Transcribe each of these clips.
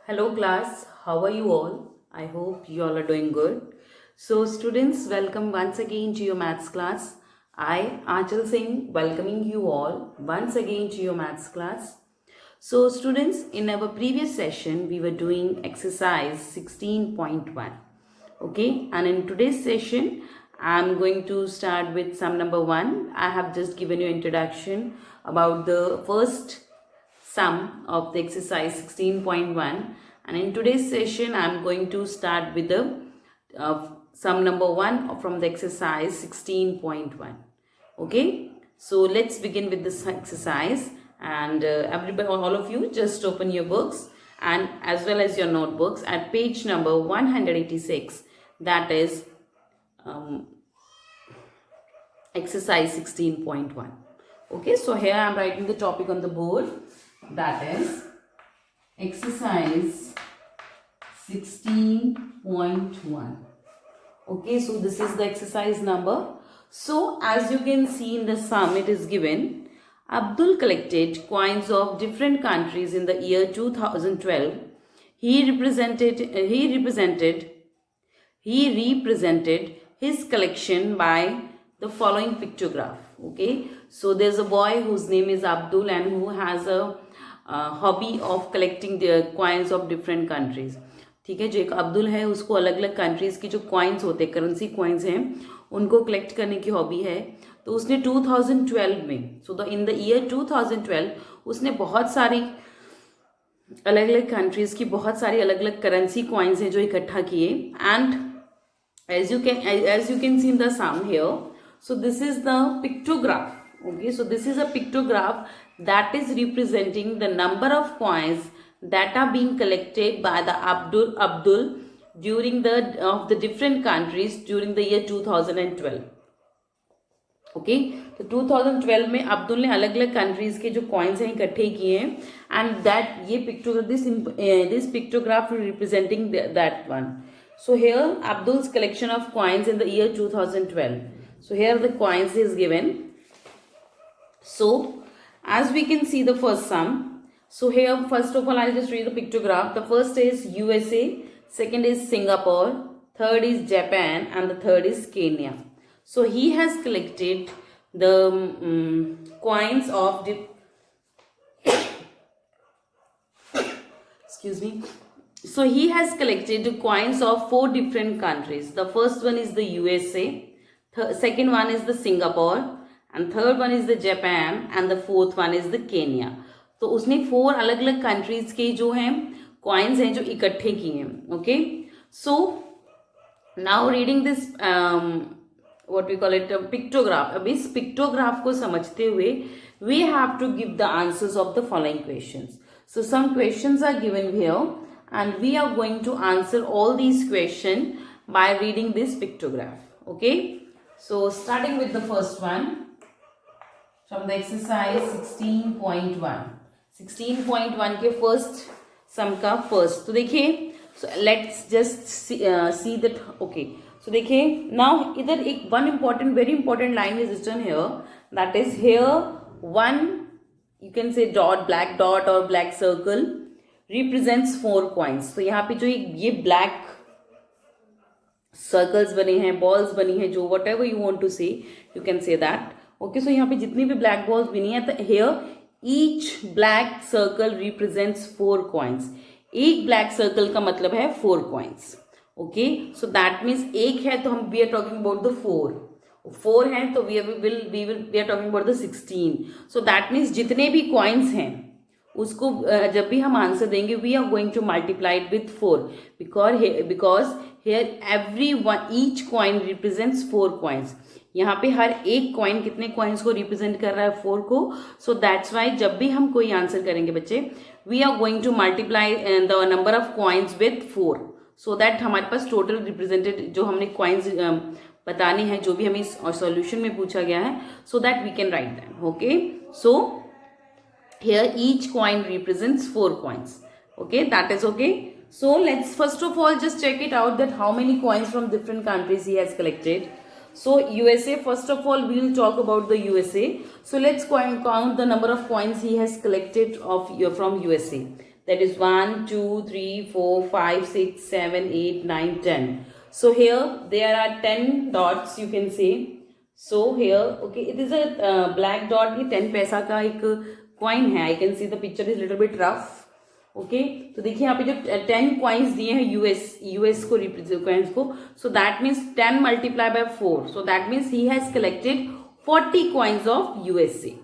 Hello class, how are you all? I hope you all are doing good. So students, welcome once again to your maths class. I, Achal Singh, welcoming you all once again to your maths class. So students, in our previous session, we were doing exercise 16.1. Okay, and in today's session, I'm going to start with sum number 1. I have just given you introduction about the first sum of the exercise 16.1, and in today's session I'm going to start with the sum number 1 from the exercise 16.1. okay, so let's begin with this exercise, and everybody, all of you, just open your books and as well as your notebooks at page number 186, that is exercise 16.1. okay, so here I am writing the topic on the board, that is exercise 16.1. okay, so this is the exercise number. So as you can see in the sum, it is given Abdul collected coins of different countries in the year 2012. He represented his collection by the following pictograph. okay, so there's a boy whose name is Abdul and who has a hobby of collecting the coins of different countries. ठीक है, जो एक अब्दुल है उसको अलग अलग countries की जो कॉइन्स होते हैं, करेंसी कॉइन्स हैं, उनको कलेक्ट करने की हॉबी है. तो उसने 2012 में, so the in the year 2012 उसने बहुत सारी अलग अलग कंट्रीज़ की बहुत सारी अलग अलग करेंसी कॉइन्स हैं जो इकट्ठा किए. And as you can see in the sum here, so this is the pictograph. okay, so this is a pictograph that is representing the number of coins that are being collected by the Abdul during the different countries during the year 2012. Okay, तो 2012 में अब्दुल ने अलग अलग countries के जो coins हैं इकट्ठे किए हैं, एंड दैट ये pictograph this pictograph representing that one. So here Abdul's collection of coins in the year 2012. So here the coins is given. So as we can see the first sum. So here first of all I'll just read the pictograph. The first is USA, second is Singapore, third is Japan, and the third is Kenya. So he has collected the coins of excuse me. So he has collected the coins of 4 different countries. The first one is the USA, second one is the Singapore, and third one is the Japan, and the fourth one is the Kenya. तो उसने 4 अलग अलग countries के जो हैं coins हैं जो इकट्ठे किए हैं. Okay, so now reading this what we call it pictograph. अब इस पिक्टोग्राफ को समझते हुए we have to give the answers of the following questions. So some questions are given here and we are going to answer all these questions by reading this pictograph. okay, so starting with the first one from the exercise 16.1. 16.1 के first sum का first. तो देखिए, so let's just see that. okay, so देखिए, now इधर एक one important very important line is written here, that is here one, you can say dot, black dot or black circle represents 4 coins. तो यहाँ पे जो ये black circles बने हैं, balls बनी हैं, जो whatever you want to say, you can say that. okay, so यहाँ पे जितनी भी black balls बनी हैं, तो here each black circle represents 4 coins. एक black circle का मतलब है 4 coins. okay, so that means एक है तो हम we are talking about the 4 हैं तो we are talking about the 16. so that means जितने भी coins हैं उसको जब भी हम आंसर देंगे we are going to multiply it with 4, because here every one each coin represents 4 coins. यहाँ पे हर एक कॉइन कितने कॉइन्स को रिप्रेजेंट कर रहा है? 4 को. सो दैट्स वाई जब भी हम कोई आंसर करेंगे बच्चे, we are going to multiply the number of coins with 4, so that हमारे पास टोटल रिप्रेजेंटेड जो हमने कॉइन्स बताने हैं, जो भी हमें सॉल्यूशन में पूछा गया है, so that we can write them. Okay, so here each coin represents 4 coins. okay, that is okay. So let's first of all just check it out that how many coins from different countries he has collected. So USA, first of all we will talk about the USA. So let's count the number of coins he has collected from USA. That is 1, 2, 3, 4, 5, 6, 7, 8, 9, 10. So here there are 10 dots, you can say. So here, okay, it is a black dot. ये 10 पैसा का एक coin है. I can see the picture is little bit rough. Okay तो देखिए यहाँ पे जो 10 कॉइन्स दिए हैं यूएस को रिप्रेजेंट कॉइन्स को. So that means 10 multiply by 4. So that means he has collected 40 coins of USA.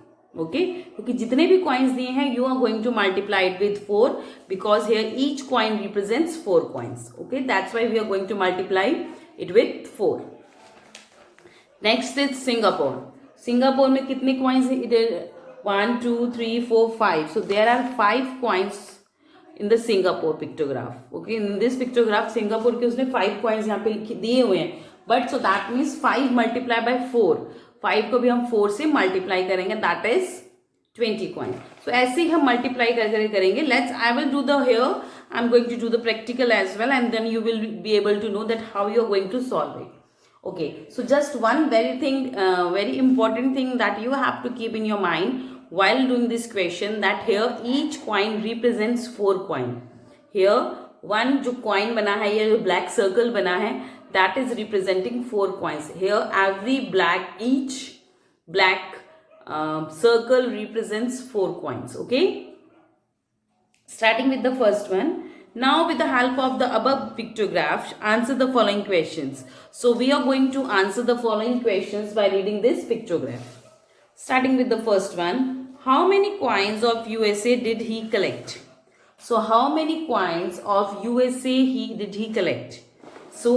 Okay क्योंकि जितने भी कॉइन्स दिए हैं you are going to multiply it with 4 because here each coin represents 4 coins. Okay that's why we are going to multiply it with 4. Next is Singapore. Singapore में कितने coins है? इधर 1, 2, 3, 4, 5. So there are 5 coins in the Singapore pictograph. Okay, in this pictograph Singapore के उसने 5 coins यहाँ पे दिए हुए हैं. But so that means 5 multiply by 4. 5 को भी हम 4 से multiply करेंगे. That is 20 coins. So ऐसे ही हम multiply करेंगे. I will do the here. I'm going to do the practical as well, and then you will be able to know that how you are going to solve it. Okay. So just one very important thing that you have to keep in your mind while doing this question, that here each coin represents 4 coin. Here one जो coin बना है, ये जो black circle बना है, that is representing 4 coins. Here each black circle represents 4 coins. Okay, starting with the first one. Now with the help of the above pictograph, answer the following questions. So we are going to answer the following questions by reading this pictograph. Starting with the first one. How many coins of USA did he collect? So how many coins of USA did he collect? So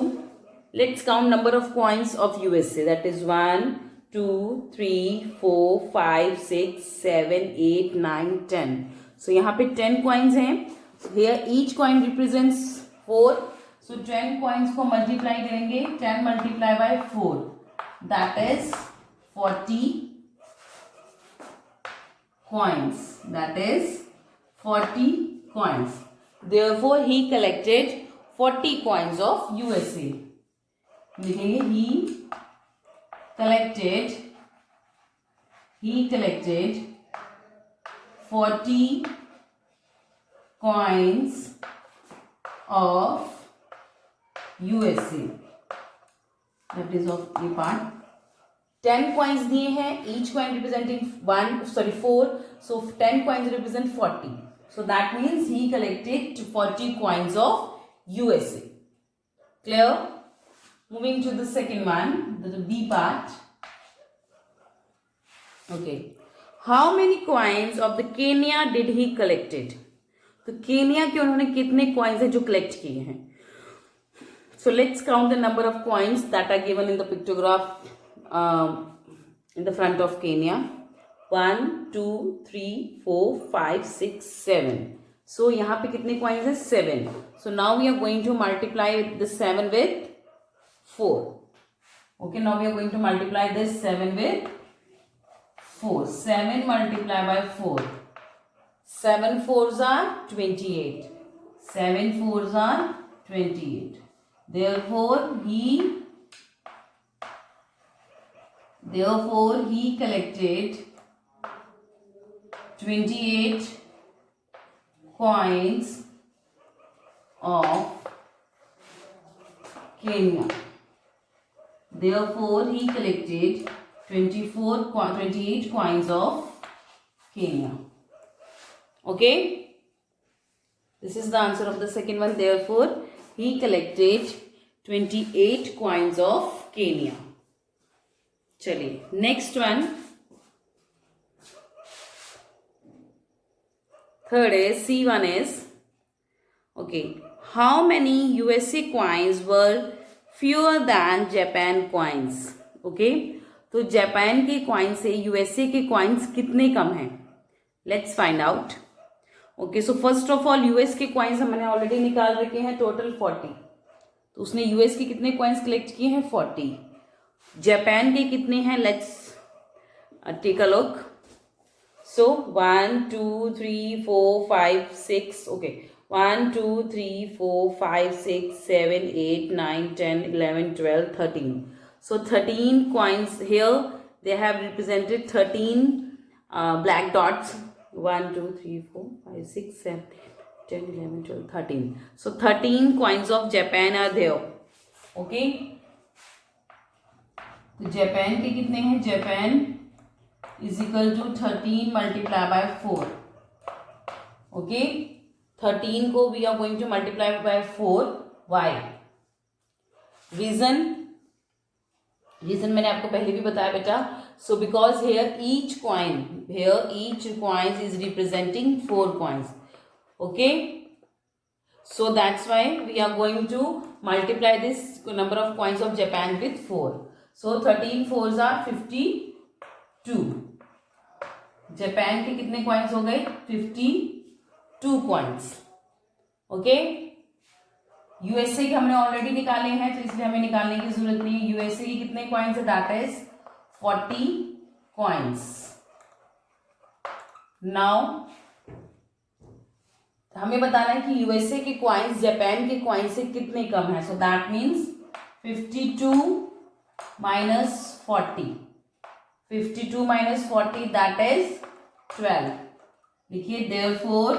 let's count number of coins of USA. That is 1, 2, 3, 4, 5, 6, 7, 8, 9, 10. So यहाँ पे 10 coins हैं. Here each coin represents 4. So 10 coins को multiply करेंगे. 10 multiply by 4. That is 40 coins. That is 40 coins. Therefore he collected 40 coins of USA. लिखेंगे he collected 40 coins of USA. That is of ये part. 10 coins दिए हैं, each coin representing 4. So 10 coins represent 40. So that means he collected 40 coins of USA. Clear? Moving to the second one, the B part. Okay. How many coins of the Kenya did he collected? तो Kenya के उन्होंने कितने coins हैं जो collect किए हैं? So let's count the number of coins that are given in the pictograph. In the front of Kenya. 1, 2, 3, 4, 5, 6, 7. So यहाँ पे कितने coins हैं? 7. So now we are going to multiply the 7 with 4. Okay, now we are going to multiply this 7 with 4. 7 multiplied by 4. 7 4s are 28. 7 4s are 28. Therefore he collected 28 coins of Kenya. Therefore he collected 28 coins of Kenya. Okay, this is the answer of the second one. Therefore he collected 28 coins of Kenya. चलिए next one. Third is C1 is okay. How many USA coins were fewer than Japan coins? Okay, तो Japan के coin से USA के coins कितने कम हैं? Let's find out. Okay, so first of all US के coins हमने already निकाल रखे हैं टोटल 40. तो उसने यूएस के कितने कॉइन्स कलेक्ट किए हैं? 40. जापान के कितने हैं? Let's take a look. So 1 2 3 4 5 6. Okay, 1 2 3 4 5 6 7 8 9 10 11 12 13. So 13 coins here. They have represented 13 black dots. 1 2 3 4 5 6 7 10, 11, 12, 13. So 13 coins of Japan are there. Okay. तो जापान के कितने हैं? Japan is equal to 13 multiply by 4. Okay, 13 को we are going to multiply by 4. Why? Reason मैंने आपको पहले भी बताया बेटा. So because here each coin is representing 4 coins. Okay, so that's why we are going to multiply this number of coins of Japan with 4. So 13 fours are 52. Japan के कितने coins हो गए? 52 कॉइन्स. ओके, यूएसए के हमने already निकाले हैं तो इसलिए हमें निकालने की जरूरत नहीं है. यूएसए के कितने कॉइन्स है? That is 40 coins. नाउ हमें बताना है कि यूएसए के कॉइन्स जापान के कॉइन्स से कितने कम है. So that means 52 minus 40. 52 minus 40 that is 12. देखिए, therefore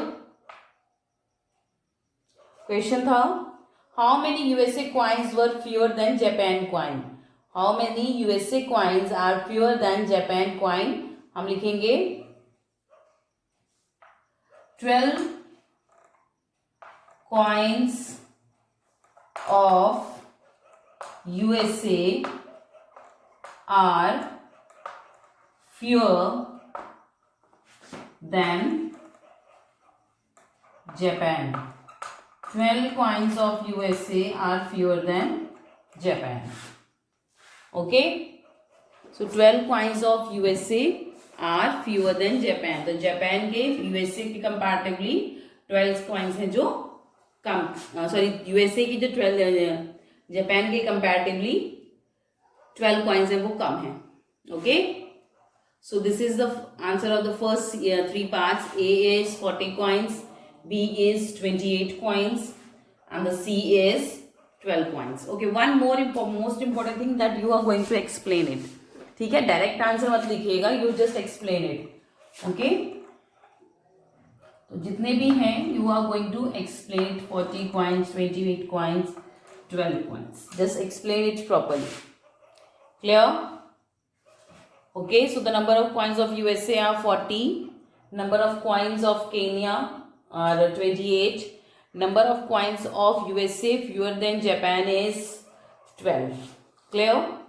क्वेश्चन था how many USA coins were fewer than Japan coin. How many USA coins are fewer than Japan coin. हम लिखेंगे 12 coins of USA are fewer than Japan. 12 coins of USA are fewer than Japan. Okay, so 12 coins of USA are fewer than Japan. तो Japan के USA के comparatively 12 coins हैं जो कम, sorry USA की जो 12 Japan के कंपैरेटिवली 12 कॉइन्स हैं वो कम हैं. Okay, so this is the answer of the first 3 parts. A is 40 coins, B is 28 coins and the C is 12 coins. Okay, one more most important thing that you are going to explain it. ठीक है, direct answer मत लिखिएगा, you just explain it. Okay, तो जितने भी हैं you are going to explain 40 coins, 28 coins, 12 coins. Just explain it properly. Clear? Okay, so the number of coins of USA are 40. Number of coins of Kenya are 28. Number of coins of USA fewer than Japan is 12. Clear?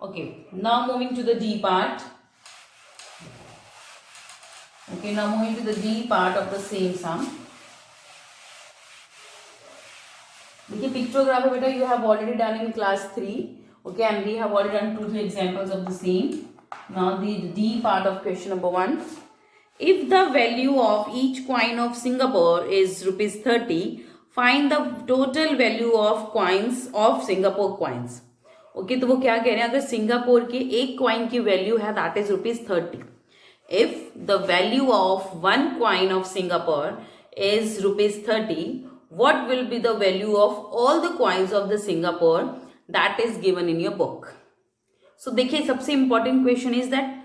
Okay, now moving to the D part. Okay, now moving to the D part of the same sum. देखिए, pictograph है बेटा, you have already done in class 3. Okay, and we have already done 2-3 examples of the same. Now the D part of question number 1. If the value of each coin of Singapore is rupees 30, find the total value of coins of Singapore coins. Okay, तो वो क्या कह रहे हैं? अगर Singapore के एक coin की वैल्यू है that is ₹30. If the value of one coin of Singapore is ₹30, what will be the value of all the coins of the Singapore that is given in your book. So देखिए, सबसे important question is that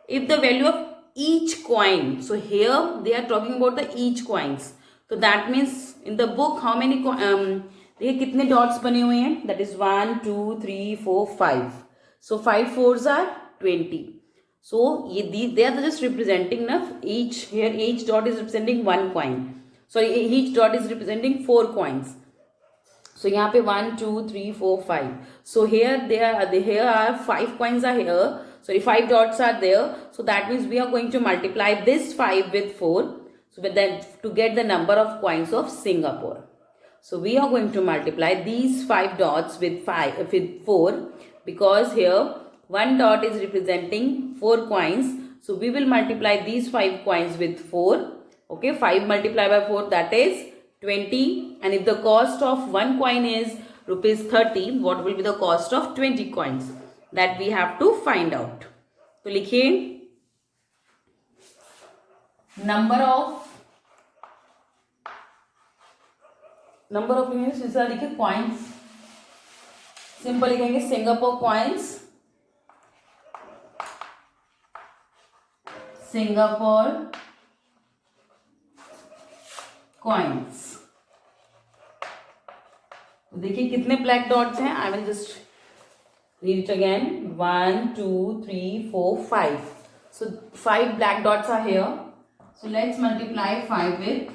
if the value of each coin, so here they are talking about the each coins. तो that means in the book how many, देखिए कितने dots बने हुए हैं? That is 1 2 3 4 5. So 5 4s are 20. So ये they are just representing ना, each here each dot is representing 1 coin, sorry each dot is representing 4 coins. So यहाँ पे 1 2 3 4 5. सो here are 5 coins are here, sorry 5 dots are there. So that means we are going to multiply this 5 with 4, so with that to get the number of coins of Singapore. So we are going to multiply these 5 dots with 4, because here 1 dot is representing 4 coins. So we will multiply these 5 coins with 4. Okay, 5 multiplied by 4 that is 20. And if the cost of 1 coin is ₹30, what will be the cost of 20 coins? That we have to find out. तो लिखिए number of units, इस लिखिए coins. Simple लिखेंगे Singapore coins, Singapore coins. तो देखिए कितने black dots हैं, I will just read it again, 1 2 3 4 5, so 5 black dots are here, so let's multiply 5 with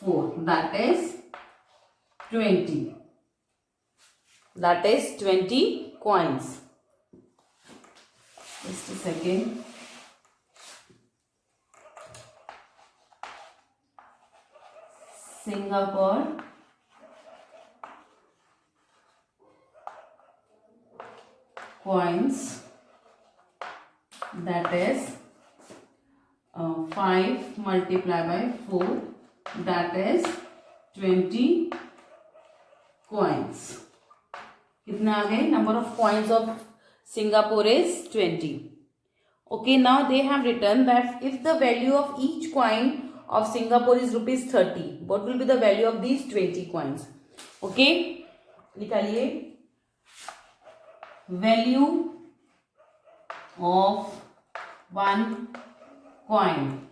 4, that is 20, that is 20 coins. Just a second. Singapore coins, that is 5 multiplied by 4, that is 20 coins. कितने आ गए? Number of coins of Singapore is 20. Okay, now they have written that if the value of each coin of Singapore is rupees 30, what will be the value of these 20 coins? Okay, निकालिए, value of one coin,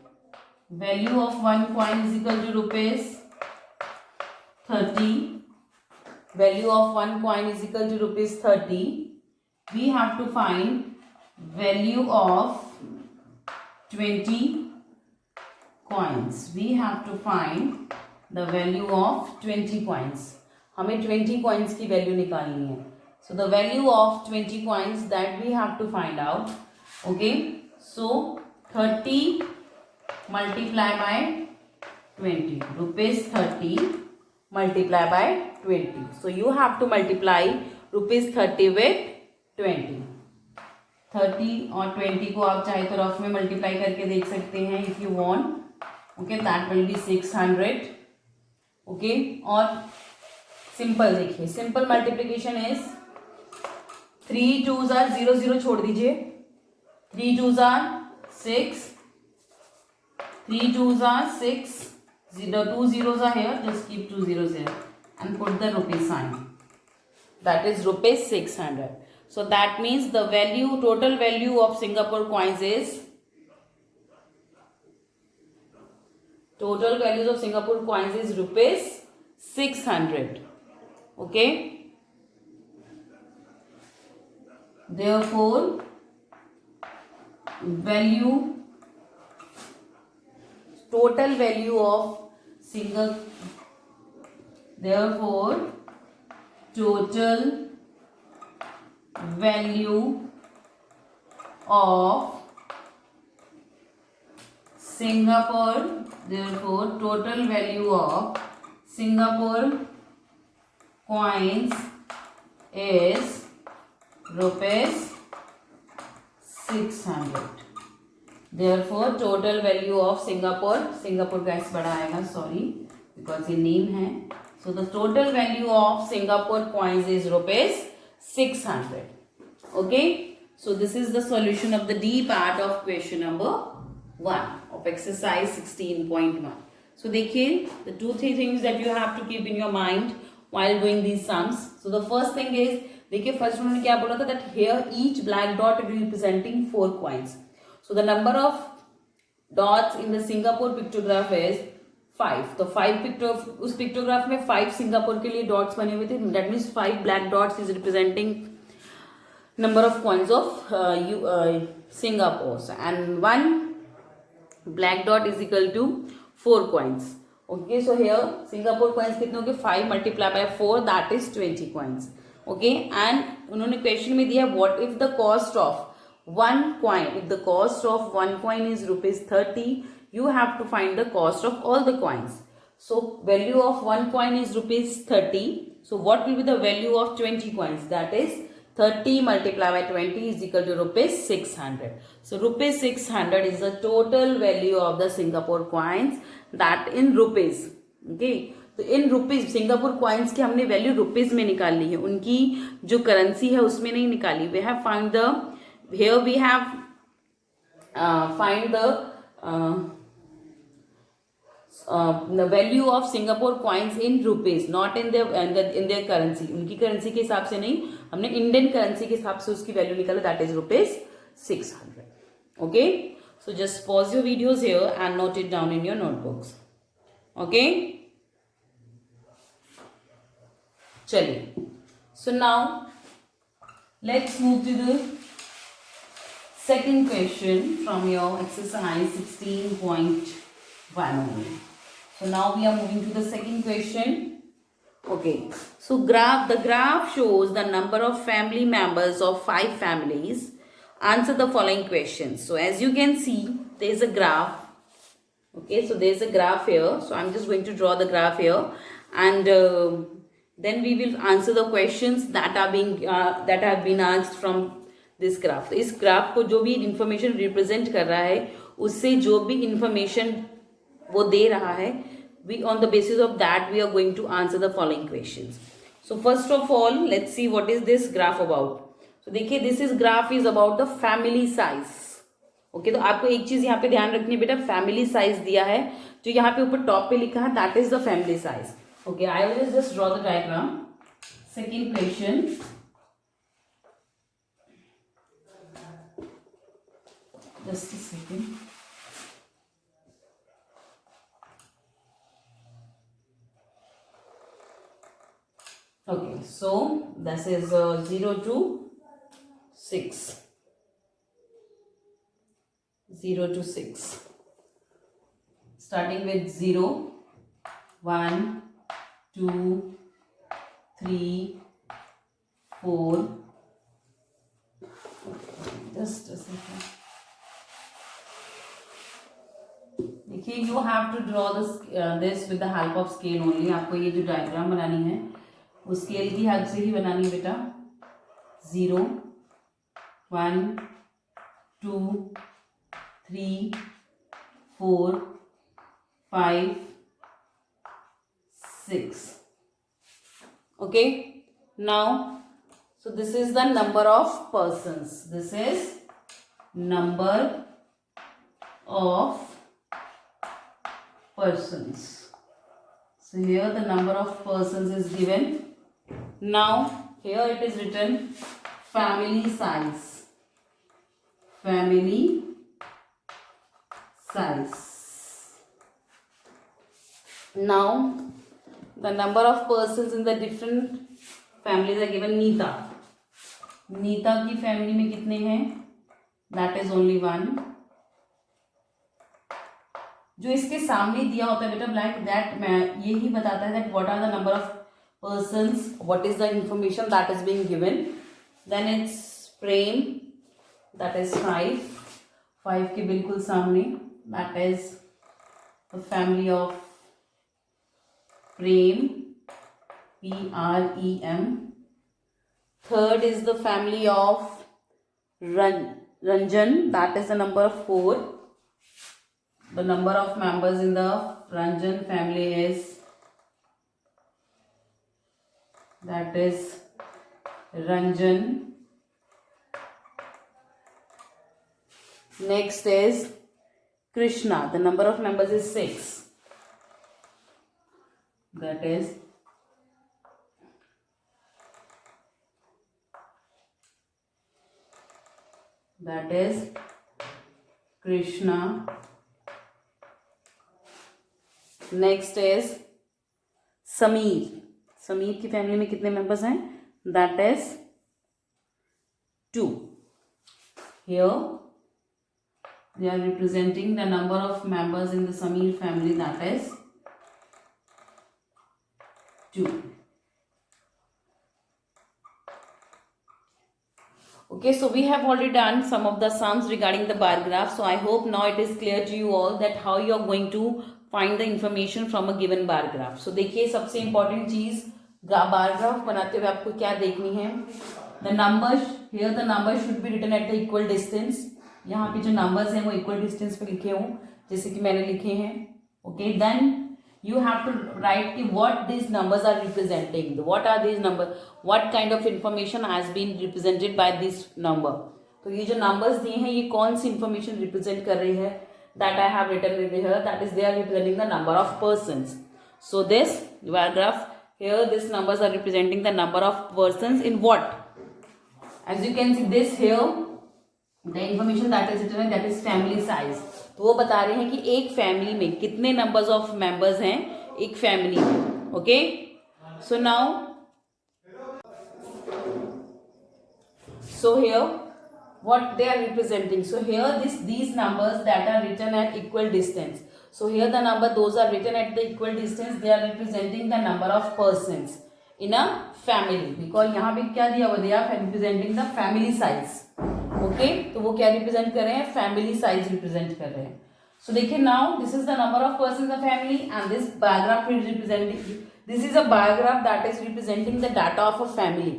value of one coin is equal to rupees 30, value of one coin is equal to rupees 30. We have to find value of 20 coins. We have to find the value of 20 coins. हमें 20 coins की value निकालनी है. So the value of 20 coins that we have to find out. Okay. So 30 multiplied by 20. Rupees 30 multiplied by 20. So you have to multiply rupees 30 with 20. 30 और 20 को आप चाहे तो rough में मल्टीप्लाई करके देख सकते हैं if you want. Okay, that will be 600. Okay, और सिंपल देखिए, simple multiplication is 3 2s are 0 0 छोड़ दीजिए, 3 2s are 6, 3 2s are 6, 2 zeros are here, just keep 2 zeros here and put the rupee sign, that is rupees 600. So that means the value, total value of Singapore coins is, total values of Singapore coins is rupees 600. Okay, therefore value, total value of therefore total value of Singapore, therefore total value of Singapore coins is rupees 600. Therefore total value of Singapore का इस बड़ा आएगा, sorry, because ये name है. So the total value of Singapore coins is rupees 600. Okay, so this is the solution of the D part of question number 1 of exercise 16.1. So देखिए, the 2-3 things that you have to keep in your mind while doing these sums. So the first thing is, देखिए first उन्होंने क्या बोला था, that here each black dot representing 4 coins. So the number of dots in the Singapore pictograph is 5. तो 5 उस pictograph में 5 Singapore के लिए dots बने हुए थे. That means 5 black dots is representing number of coins of Singapore, and 1 black dot is equal to 4 coins. Okay, so here Singapore coins कितने होंगे, 5 multiplied by 4, that is 20 coins. Okay, and उन्होंने question में दिया what if the cost of one coin, if the cost of one coin is rupees 30, you have to find the cost of all the coins. So value of one coin is rupees 30. So what will be the value of 20 coins? That is 30 multiplied by 20 is equal to rupees 600. So rupees 600 is the total value of the Singapore coins, that in rupees. Okay, तो in rupees Singapore coins की हमने value rupees में निकाल ली है, उनकी जो currency है उसमें नहीं निकाली. We have find the, here we have find the value of Singapore coins in rupees, not in their currency. उनकी करेंसी के हिसाब से नहीं, हमने इंडियन करेंसी के हिसाब से उसकी वैल्यू निकाला, that is rupees 600. Okay, so just pause your videos here and note it down in your notebooks. Okay, चलिए, so now let's move to the second question from your exercise 16.1 only. So now we are moving to the second question. Okay, so the graph shows the number of family members of 5 families. Answer the following questions. So as you can see, there is a graph. Okay, so there is a graph here. So I'm just going to draw the graph here, and then we will answer the questions that are being that have been asked from this graph. तो इस graph को जो भी information represent कर रहा है, उससे जो भी इंफॉर्मेशन वो दे रहा है, we on the basis of that we are going to answer the following questions. So first of all let's see what is this graph about. So देखिए, this is graph is about the family size. Okay, तो आपको एक चीज यहाँ पे ध्यान रखनी है बेटा, फैमिली साइज दिया है, जो यहाँ पे ऊपर टॉप पे लिखा है that is the family size. Okay, I will just draw the diagram. Second question. Just a second. Okay, so this is 0 to 6. 0 to 6. Starting with 0, 1, 2, 3, 4. Just a second. देखिए, you have to draw this with the help of scale only. आपको ये जो diagram बनानी है वो scale की help से ही बनानी है बेटा. 0, 1, 2, 3, 4, 5, 6. Okay, now so this is the number of persons. This is number of persons. So here the number of persons is given. Now here it is written family size. Family size. Now the number of persons in the different families are given. Nita की family में कितने हैं? That is only 1. जो इसके सामने दिया होता है बेटा ब्लैंक, दैट मैं यही बताता है that what are the number of persons, what is the information that is being given. Then it's Prem, that is 5 के बिल्कुल सामने, that is the family of Prem, PREM. Third is the family of Ranjan, that is the number of 4. The number of members in the Ranjan family is, that is Ranjan. Next is Krishna. The number of members is 6. That is Krishna. Next is Sameer. Sameer की family में कितने members हैं? That is 2. Here they are representing the number of members in the Sameer family, that is 2. Okay, so we have already done some of the sums regarding the bar graph. So I hope now it is clear to you all that how you are going to find the information from a given bar graph. So देखिए, सबसे important चीज bar graph बनाते हुए आपको क्या देखनी है? The numbers, here the numbers should be written at the equal distance. यहाँ पे जो numbers हैं वो equal distance पे लिखे हों, जैसे कि मैंने लिखे हैं. Okay, then you have to write कि what these numbers are representing. What are these numbers? What kind of information has been represented by this number? तो ये जो numbers दिए हैं ये कौन सी information represent कर रही है? That I have written over here, that is they are representing the number of persons. So this bar graph here, these numbers are representing the number of persons in what? As you can see this here, the information that is written, that is family size. तो वो बता रहे हैं कि एक family में कितने numbers of members हैं एक फैमिली में. Okay, so now so here what they are representing, so here these numbers that are written at equal distance, so here the number those are written at the equal distance, they are representing the number of persons in a family, because यहाँ पे क्या दिया हुआ, they are representing the family size. okay, तो वो क्या represent कर रहे हैं, family size represent कर रहे हैं. so देखिए now this is the number of persons in the family and this diagram is representing, this is a diagram that is representing the data of a family.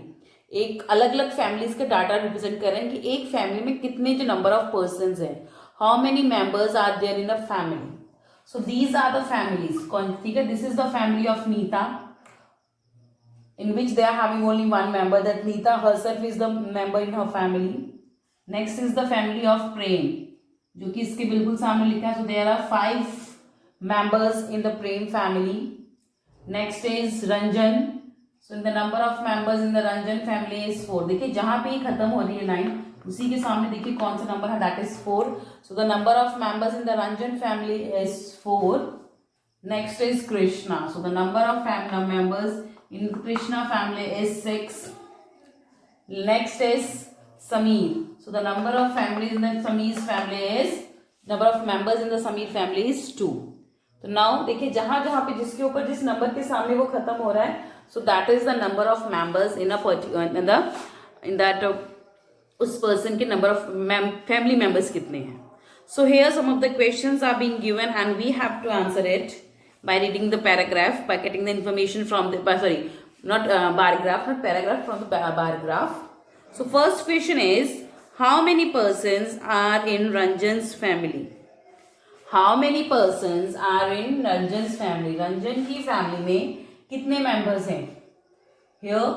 एक अलग अलग families के data represent कर रहे हैं कि एक फैमिली में कितने जो नंबर ऑफ पर्संस हैं, how many members are there in a family. So these are the families. ठीक है, this is the family of Neeta in which they are having only one member, that Neeta herself is the member in her family. Next is the family of Prem, जो कि इसके बिल्कुल सामने लिखा है. So there are 5 members in the Prem family. Next is Ranjan. So the number of members in the Ranjan family is 4. देखिए जहाँ पे ये खत्म हो रही है लाइन, उसी के सामने देखिए कौन सा नंबर है, that is 4. So the number of members in the Ranjan family is 4. Next is Krishna. So the number of members in Krishna family is 6. Next is Sameer. So the number of families in the Sameer's family is, number of members in the Sameer family is 2. तो now देखिए जहां जहां पे जिसके ऊपर जिस number के सामने वो खत्म हो रहा है, so that is the number of members in a particular in that उस पर्सन के नंबर ऑफ फैमिली मेंबर्स कितने हैं. So here some of the questions are being given and we have to answer it by reading the paragraph, by getting the information from the not bar graph, not paragraph, from the bar graph. So first question is, how many persons are in Ranjan's family? How many persons are in Ranjan's family? Ranjan की family में कितने members हैं? Here,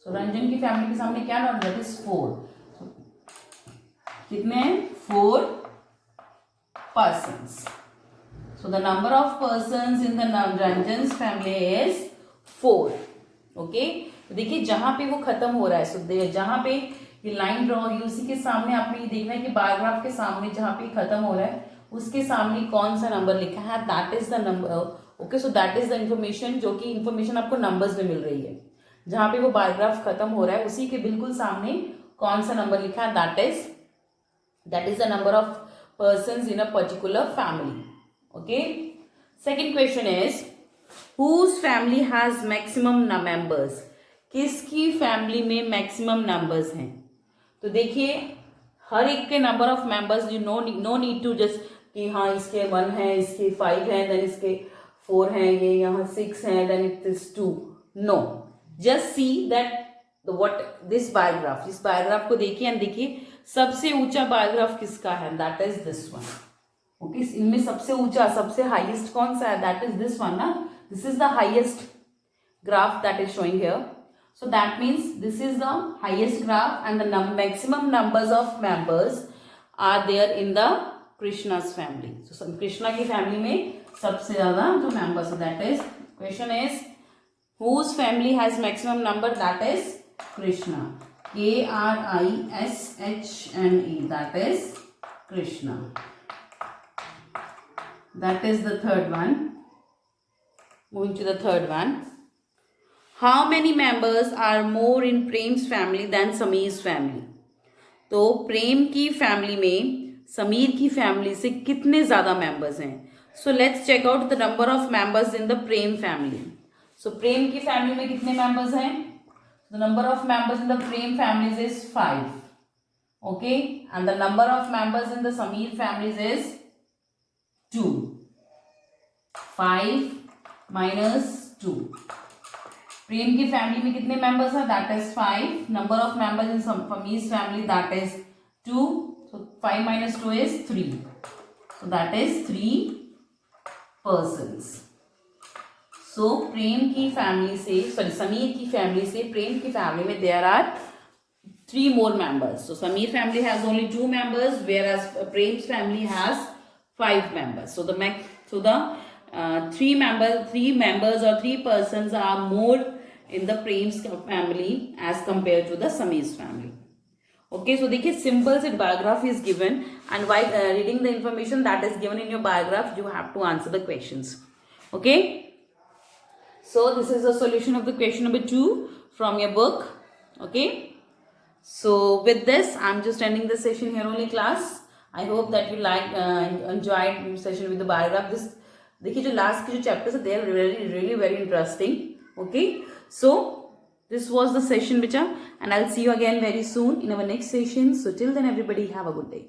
so Ranjan की family के सामने क्या number, that is 4. So, कितने? 4 persons. So the number of persons in the Ranjan's family is 4. Okay, तो देखिए जहां पे वो खत्म हो रहा है, सो जहां पे ये लाइन ड्रॉ हुई उसी के सामने आपने ये देखना है कि बार ग्राफ के सामने जहां पे खत्म हो रहा है उसके सामने कौन सा नंबर लिखा है, that is the number. Okay, so that is the information, जो कि इंफॉर्मेशन आपको नंबर्स में मिल रही है. जहां पे वो बार ग्राफ खत्म हो रहा है उसी के बिल्कुल सामने कौन सा नंबर लिखा है, that is the number of persons in a particular family. Okay, second question is, whose family has maximum members? किसकी फैमिली में मैक्सिमम नंबर्स हैं? तो देखिए हर एक के number of members, you no need to just कि हाँ इसके 1 है, इसके 5 है, देन इसके 4 हैं, ये यहाँ 6 है, then it is 2. No, just see that what this bar graph, इस बायोग्राफ को देखिए एंड देखिए सबसे ऊंचा बायोग्राफ किसका है, that is this one. Okay, इनमें सबसे ऊंचा सबसे हाईएस्ट कौन सा है, दैट इज दिस वन ना. This is the highest graph that is showing here. So that means this is the highest graph and the maximum numbers of members are there in the Krishna's family. So Krishna की family में सबसे ज्यादा जो members है, that is, question is whose family has maximum number, that is Krishna. KRISHNA, that is Krishna. That is the third one. Moving to the third one. How many members are more in Prem's family than Sameer's family? तो प्रेम की family में समीर की family से कितने ज्यादा members हैं? So let's check out the number of members in the Prem family. So Prem की family में कितने मेंबर्स हैं? The number of members in the Prem families is 5. Okay, and the number of members in the Sameer families is 2. 5 minus 2. Prem की family में कितने members हैं? That is 5. Number of members in Sameer's family that is 2. So 5 minus 2 is 3. So that is 3 persons. So प्रेम की family से, sorry Sameer की family से प्रेम की family में there are 3 more members. So Sameer family has only 2 members, whereas Prem's family has 5 members. So the 3 members or 3 persons are more in the Prem's family as compared to the Sameer's family. Okay, so देखिए simple set biography is given, and while reading the information that is given in your biograph, you have to answer the questions. Okay, so this is the solution of the question number 2 from your book. Okay, so with this I'm just ending the session here only, class. I hope that you enjoyed session with the biograph. This देखिए जो last के जो chapters है, they are really very interesting. Okay, so this was the session, Bicha, and I'll see you again very soon in our next session. So till then, everybody have a good day.